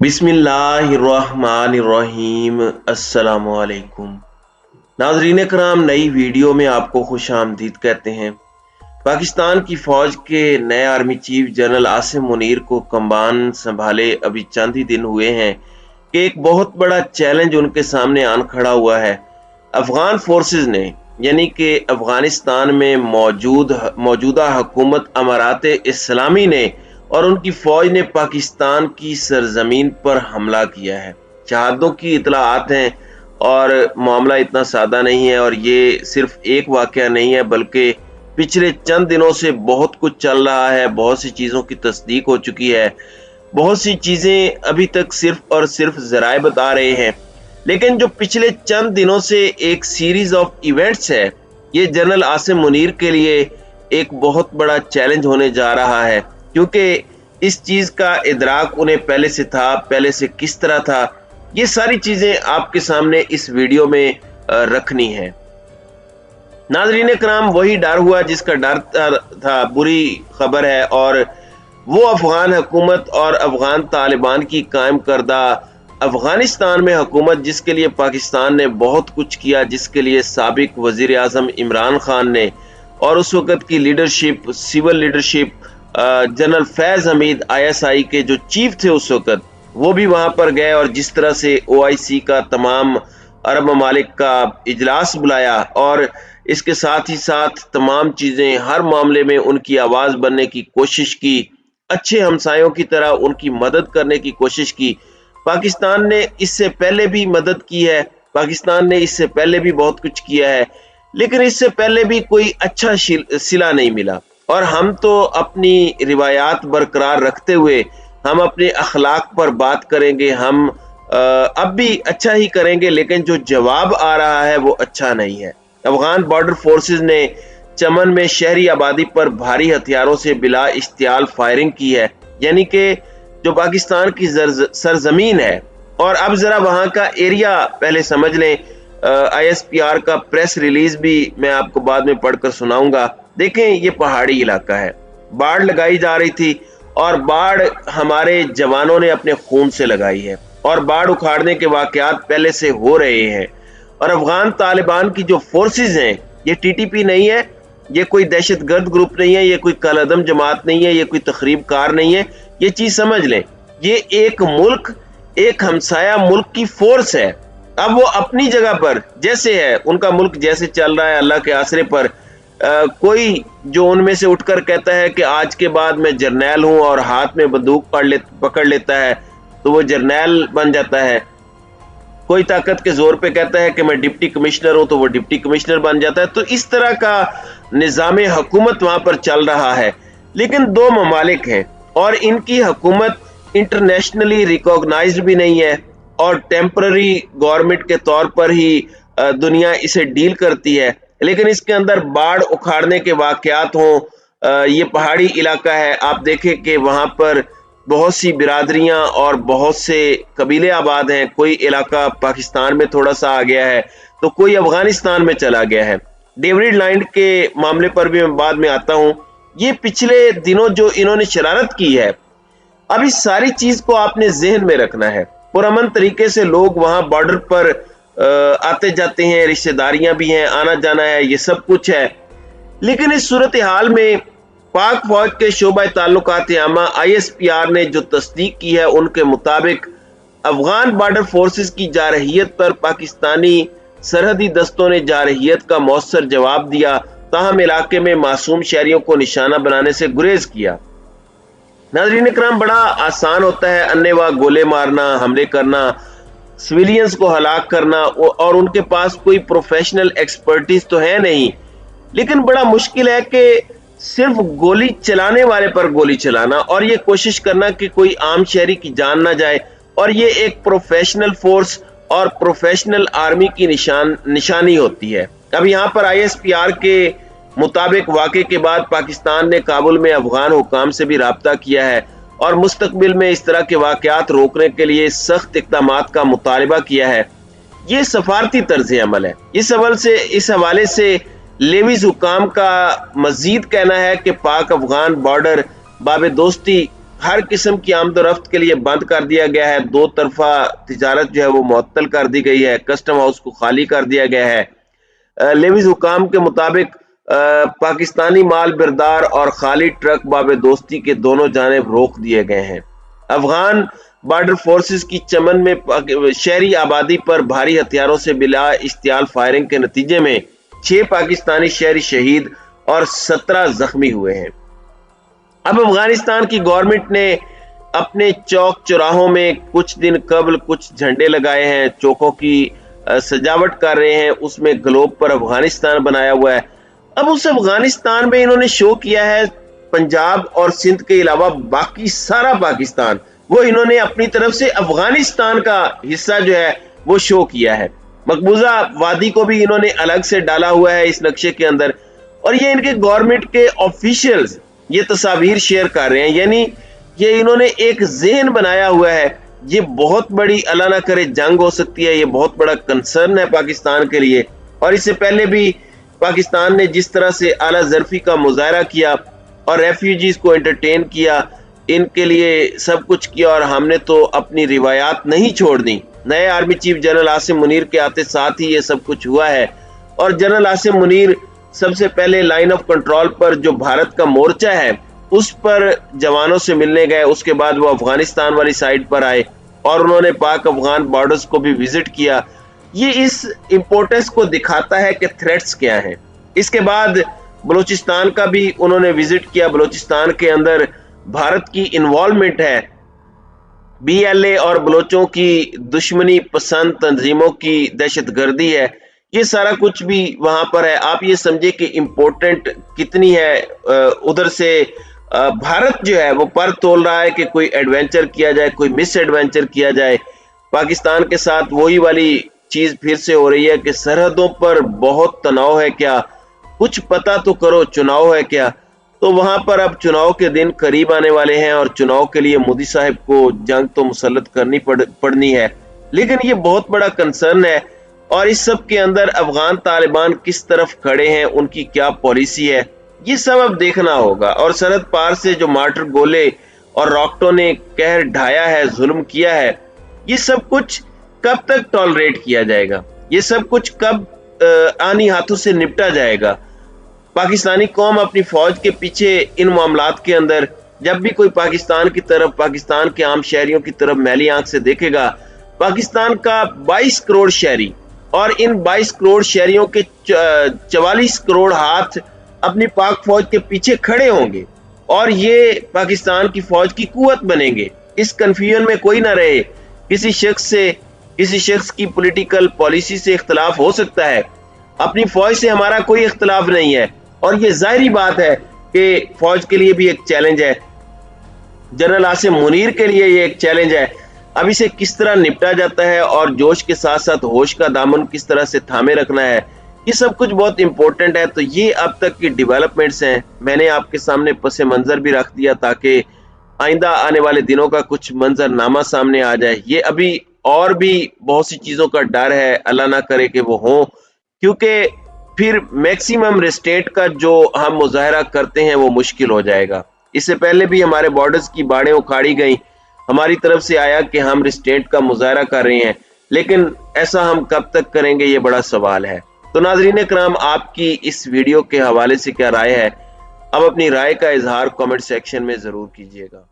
बिस्मिल्लाहिर्रहमानिर्रहीम। अस्सलाम वालेकुम नाज़रीन कराम, नई वीडियो में आपको खुश आमदीद कहते हैं। पाकिस्तान की फौज के नए army chief general Asim Munir को कमान संभाले अभी चंद ही दिन हुए हैं कि एक बहुत बड़ा चैलेंज उनके सामने आन खड़ा हुआ है। अफगान फोर्सेस ने यानी कि अफगानिस्तान में मौजूदा हुकूमत अमारात इस्लामी ने और उनकी फौज ने पाकिस्तान की सरजमीन पर हमला किया है। शहादतों की इतलाआत हैं और मामला इतना सादा नहीं है, और ये सिर्फ एक वाकया नहीं है बल्कि पिछले चंद दिनों से बहुत कुछ चल रहा है। बहुत सी चीज़ों की तस्दीक हो चुकी है, बहुत सी चीज़ें अभी तक सिर्फ और सिर्फ ज़राए बता रहे हैं, लेकिन जो पिछले चंद दिनों से एक सीरीज ऑफ इवेंट्स है, ये जनरल आसिम मुनीर के लिए एक बहुत बड़ा चैलेंज होने जा रहा है, क्योंकि इस चीज़ का इदराक उन्हें पहले से था, पहले से किस तरह था, ये सारी चीज़ें आपके सामने इस वीडियो में रखनी है। नाज़रीन कराम, वही डर हुआ जिसका डर था बुरी खबर है, और वो अफगान हुकूमत और अफगान तालिबान की कायम करदा अफगानिस्तान में हुकूमत, जिसके लिए पाकिस्तान ने बहुत कुछ किया, जिसके लिए साबिक वजीर आज़म इमरान खान ने और उस वक़्त की लीडरशिप, सिविल लीडरशिप, जनरल फैज़ हमीद ISI के जो चीफ थे उस वक़्त, वो भी वहाँ पर गए और जिस तरह से OIC का तमाम अरब ममालिक का इजलास बुलाया और इसके साथ ही साथ तमाम चीज़ें हर मामले में उनकी आवाज़ बनने की कोशिश की, अच्छे हमसायों की तरह उनकी मदद करने की कोशिश की। पाकिस्तान ने इससे पहले भी मदद की है, पाकिस्तान ने इससे पहले भी बहुत कुछ किया है, लेकिन इससे पहले भी कोई अच्छा सिला नहीं मिला। और हम तो अपनी रिवायात बरकरार रखते हुए हम अपने अखलाक पर बात करेंगे, हम अब भी अच्छा ही करेंगे, लेकिन जो जवाब आ रहा है वो अच्छा नहीं है। अफगान बॉर्डर फोर्सेस ने चमन में शहरी आबादी पर भारी हथियारों से बिला इश्तियाल फायरिंग की है, यानी कि जो पाकिस्तान की सरजमीन है। और अब जरा वहां का एरिया पहले समझ लें। ISPR का प्रेस रिलीज भी मैं आपको बाद में पढ़कर सुनाऊंगा। देखें, ये पहाड़ी इलाका है, बाढ़ लगाई जा रही थी और बाढ़ हमारे जवानों ने अपने खून से लगाई है, और बाढ़ उखाड़ने के वाकयात पहले से हो रहे हैं। और अफगान तालिबान की जो फोर्सेस हैं, ये TTP नहीं है, ये कोई दहशतगर्द ग्रुप नहीं है, ये कोई कलअदम जमात नहीं है, ये कोई तखरीब कार नहीं है। ये चीज समझ लें, ये एक मुल्क, एक हमसाया मुल्क की फोर्स है। अब वो अपनी जगह पर जैसे है, उनका मुल्क जैसे चल रहा है अल्लाह के आसरे पर, कोई जो उनमें से उठकर कहता है कि आज के बाद मैं जर्नैल हूं और हाथ में बंदूक पकड़ लेता है तो वो जर्नैल बन जाता है। कोई ताकत के जोर पे कहता है कि मैं डिप्टी कमिश्नर हूं तो वो डिप्टी कमिश्नर बन जाता है। तो इस तरह का निज़ाम हुकूमत वहां पर चल रहा है। लेकिन दो ममालिक हैं और इनकी हुकूमत इंटरनेशनली रिकॉग्नाइज्ड भी नहीं है, और टेम्पररी गवर्नमेंट के तौर पर ही दुनिया इसे डील करती है। लेकिन इसके अंदर बाढ़ उखाड़ने के वाकयात हों, ये पहाड़ी इलाका है, आप देखें कि वहां पर बहुत सी बिरादरियां और बहुत से कबीले आबाद हैं। कोई इलाका पाकिस्तान में थोड़ा सा आ गया है तो कोई अफगानिस्तान में चला गया है। डेविड लाइंड के मामले पर भी मैं बाद में आता हूं। ये पिछले दिनों जो इन्होंने शरारत की है, अब इस सारी चीज को आपने जहन में रखना है। पुरअमन तरीके से लोग वहां बॉर्डर पर आते जाते हैं, रिश्तेदारियां भी हैं, आना जाना है, ये सब कुछ है। लेकिन इस सूरत हाल में पाक फौज के शोबा ताल्लुकात आमा ISPR ने जो तस्दीक की है, उनके मुताबिक अफगान बॉर्डर फोर्सेस की जारहियत पर पाकिस्तानी सरहदी दस्तों ने जारहियत का मौसर जवाब दिया, ताहम इलाके में मासूम शहरियों को निशाना बनाने से गुरेज किया। नाज़रीन कराम, बड़ा आसान होता है अन्नेवाह गोले मारना, हमले करना, सिविलियंस को हलाक करना, और उनके पास कोई प्रोफेशनल एक्सपर्टीज तो है नहीं। लेकिन बड़ा मुश्किल है कि सिर्फ गोली चलाने वाले पर गोली चलाना और ये कोशिश करना कि कोई आम शहरी की जान ना जाए। और ये एक प्रोफेशनल फोर्स और प्रोफेशनल आर्मी की निशानी होती है। अब यहाँ पर ISPR के मुताबिक वाक़े के बाद पाकिस्तान ने काबुल में अफगान हुकाम से भी राब्ता किया है और मुस्तकबिल में इस तरह के वाक़यात रोकने के लिए सख्त इक़दामात का मुतालबा किया है। ये सफारती तर्ज अमल है। इस हवाले से लेविस हुकाम का मजीद कहना है कि पाक अफगान बॉर्डर बाब दोस्ती हर किस्म की आमदोरफ्त के लिए बंद कर दिया गया है। दो तरफा तिजारत जो है वो मुअत्तल कर दी गई है। कस्टम हाउस को खाली कर दिया गया है। लेविस हुकाम के मुताबिक पाकिस्तानी माल बरदार और खाली ट्रक बाबे दोस्ती के दोनों जानिब रोक दिए गए हैं। अफगान बॉर्डर फोर्सेस की चमन में शहरी आबादी पर भारी हथियारों से बिला इश्तियाल फायरिंग के नतीजे में 6 पाकिस्तानी शहरी शहीद और 17 जख्मी हुए हैं। अब अफगानिस्तान की गवर्नमेंट ने अपने चौक चौराहों में कुछ दिन कबल कुछ झंडे लगाए हैं, चौकों की सजावट कर रहे हैं, उसमें ग्लोब पर अफगानिस्तान बनाया हुआ है। अब उस अफगानिस्तान में इन्होंने शो किया है पंजाब और सिंध के अलावा बाकी सारा पाकिस्तान, वो इन्होंने अपनी तरफ से अफगानिस्तान का हिस्सा जो है वो शो किया है। मकबूजा वादी को भी इन्होंने अलग से डाला हुआ है इस नक्शे के अंदर, और ये इनके गवर्नमेंट के ऑफिशियल्स ये तस्वीर शेयर कर रहे हैं, यानी ये इन्होंने एक ज़हन बनाया हुआ है। ये बहुत बड़ी अल्लाह ना करे जंग हो सकती है, ये बहुत बड़ा कंसर्न है पाकिस्तान के लिए। और इससे पहले भी पाकिस्तान ने जिस तरह से आला ज़रफ़ी का मुजाहरा किया और रेफ्यूजीज को एंटरटेन किया, इनके लिए सब कुछ किया, और हमने तो अपनी रिवायात नहीं छोड़नी। नए army chief general Asim Munir के आते साथ ही ये सब कुछ हुआ है। और जनरल आसिम मुनीर सबसे पहले लाइन ऑफ कंट्रोल पर जो भारत का मोर्चा है उस पर जवानों से मिलने गए, उसके बाद वो अफगानिस्तान वाली साइड पर आए और उन्होंने पाक अफगान बॉर्डर्स को भी विजिट किया। ये इस इंपोर्टेंस को दिखाता है कि थ्रेट्स क्या हैं। इसके बाद बलूचिस्तान का भी उन्होंने विजिट किया। बलूचिस्तान के अंदर भारत की इन्वॉल्वमेंट है, BLA और बलोचों की दुश्मनी पसंद तंजीमों की दहशतगर्दी है, ये सारा कुछ भी वहां पर है। आप ये समझे कि इम्पोर्टेंट कितनी है। उधर से भारत जो है वो पर तोल रहा है कि कोई एडवेंचर किया जाए, कोई मिस एडवेंचर किया जाए। पाकिस्तान के साथ वही वाली चीज फिर से हो रही है कि सरहदों पर बहुत तनाव है क्या, कुछ पता तो करो, चुनाव है क्या। तो वहां पर अब चुनाव के दिन करीब आने वाले हैं और चुनाव के लिए मोदी साहब को जंग तो मुसल्लत करनी पड़नी है, लेकिन ये बहुत बड़ा कंसर्न है। और इस सब के अंदर अफगान तालिबान किस तरफ खड़े हैं, उनकी क्या पॉलिसी है, ये सब अब देखना होगा। और सरहद पार से जो मार्टर गोले और रॉकेटों ने कहर ढाया है, जुल्म किया है, ये सब कुछ कब तक टॉलरेट किया जाएगा, ये सब कुछ कब आनी हाथों से निपटा जाएगा। पाकिस्तानी कौम अपनी फौज के पीछे इन मामलात के अंदर जब भी कोई पाकिस्तान की तरफ, पाकिस्तान के आम शहरियों की तरफ मैली आंख से देखेगा, पाकिस्तान का 22 करोड़ शहरी और इन 22 करोड़ शहरियों के 44 करोड़ हाथ अपनी पाक फौज के पीछे खड़े होंगे और ये पाकिस्तान की फौज की कुव्वत बनेंगे। इस कंफ्यूजन में कोई ना रहे। किसी शख्स की पॉलिटिकल पॉलिसी से इख्तलाफ हो सकता है, अपनी फौज से हमारा कोई इख्तलाफ नहीं है, और ये जाहिर बात है कि फौज के लिए भी एक चैलेंज है, जनरल आसिम मुनीर के लिए ये एक चैलेंज है। अब इसे किस तरह निपटा जाता है और जोश के साथ साथ होश का दामन किस तरह से थामे रखना है, ये सब कुछ बहुत इंपॉर्टेंट है। तो ये अब तक की डेवलपमेंट्स हैं, मैंने आपके सामने पसे मंजर भी रख दिया ताकि आइंदा आने वाले दिनों का कुछ मंजरनामा सामने आ जाए। ये अभी और भी बहुत सी चीजों का डर है, अल्लाह ना करे कि वो हो, क्योंकि फिर मैक्सिमम रिस्टेट का जो हम मुजाहरा करते हैं वो मुश्किल हो जाएगा। इससे पहले भी हमारे बॉर्डर्स की बाड़ें उखाड़ी गई, हमारी तरफ से आया कि हम रिस्टेट का मुजाहरा कर रहे हैं, लेकिन ऐसा हम कब तक करेंगे, ये बड़ा सवाल है। तो नाज़रीन कराम, आपकी इस वीडियो के हवाले से क्या राय है? अब अपनी राय का इजहार कमेंट सेक्शन में जरूर कीजिएगा।